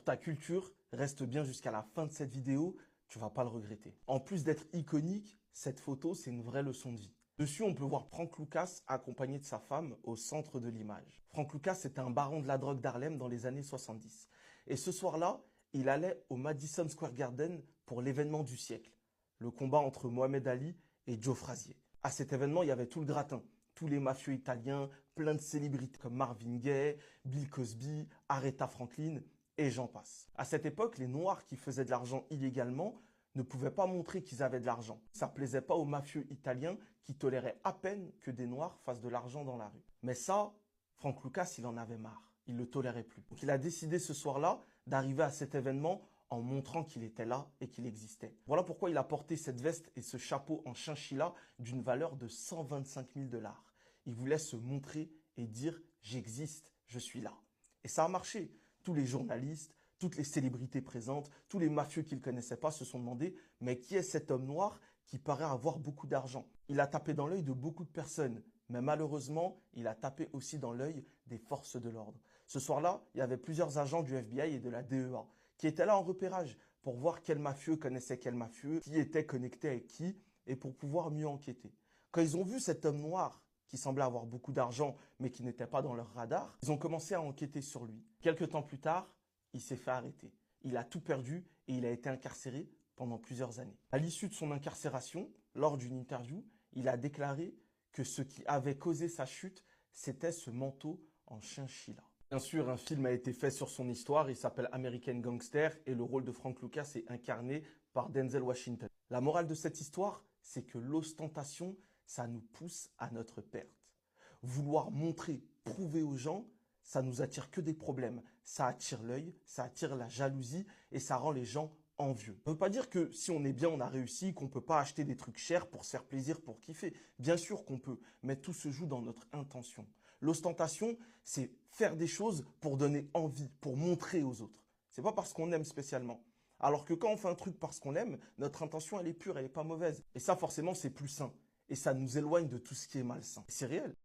Pour ta culture, reste bien jusqu'à la fin de cette vidéo, tu vas pas le regretter. En plus d'être iconique, cette photo, c'est une vraie leçon de vie. Dessus, on peut voir Frank Lucas accompagné de sa femme au centre de l'image. Frank Lucas était un baron de la drogue d'Harlem dans les années 70. Et ce soir-là, il allait au Madison Square Garden pour l'événement du siècle, le combat entre Mohamed Ali et Joe Frazier. À cet événement, il y avait tout le gratin. Tous les mafieux italiens, plein de célébrités comme Marvin Gaye, Bill Cosby, Aretha Franklin et j'en passe. À cette époque, les Noirs qui faisaient de l'argent illégalement ne pouvaient pas montrer qu'ils avaient de l'argent. Ça plaisait pas aux mafieux italiens qui toléraient à peine que des Noirs fassent de l'argent dans la rue. Mais ça, Frank Lucas, il en avait marre. Il le tolérait plus. Donc il a décidé ce soir-là d'arriver à cet événement en montrant qu'il était là et qu'il existait. Voilà pourquoi il a porté cette veste et ce chapeau en chinchilla d'une valeur de 125 000 $. Il voulait se montrer et dire « j'existe, je suis là ». Et ça a marché. Tous les journalistes, toutes les célébrités présentes, tous les mafieux qu'il ne connaissait pas se sont demandé « mais qui est cet homme noir qui paraît avoir beaucoup d'argent ?» Il a tapé dans l'œil de beaucoup de personnes, mais malheureusement, il a tapé aussi dans l'œil des forces de l'ordre. Ce soir-là, il y avait plusieurs agents du FBI et de la DEA qui étaient là en repérage pour voir quel mafieux connaissait quel mafieux, qui était connecté avec qui, et pour pouvoir mieux enquêter. Quand ils ont vu cet homme noir qui semblait avoir beaucoup d'argent, mais qui n'était pas dans leur radar, ils ont commencé à enquêter sur lui. Quelques temps plus tard, il s'est fait arrêter. Il a tout perdu et il a été incarcéré pendant plusieurs années. À l'issue de son incarcération, lors d'une interview, il a déclaré que ce qui avait causé sa chute, c'était ce manteau en chinchilla. Bien sûr, un film a été fait sur son histoire, il s'appelle American Gangster et le rôle de Frank Lucas est incarné par Denzel Washington. La morale de cette histoire, c'est que l'ostentation, ça nous pousse à notre perte. Vouloir montrer, prouver aux gens, ça nous attire que des problèmes. Ça attire l'œil, ça attire la jalousie et ça rend les gens envieux. Ça ne veut pas dire que si on est bien, on a réussi, qu'on ne peut pas acheter des trucs chers pour se faire plaisir, pour kiffer. Bien sûr qu'on peut, mais tout se joue dans notre intention. L'ostentation, c'est faire des choses pour donner envie, pour montrer aux autres. C'est pas parce qu'on aime spécialement. Alors que quand on fait un truc parce qu'on aime, notre intention, elle est pure, elle est pas mauvaise. Et ça, forcément, c'est plus sain. Et ça nous éloigne de tout ce qui est malsain. C'est réel.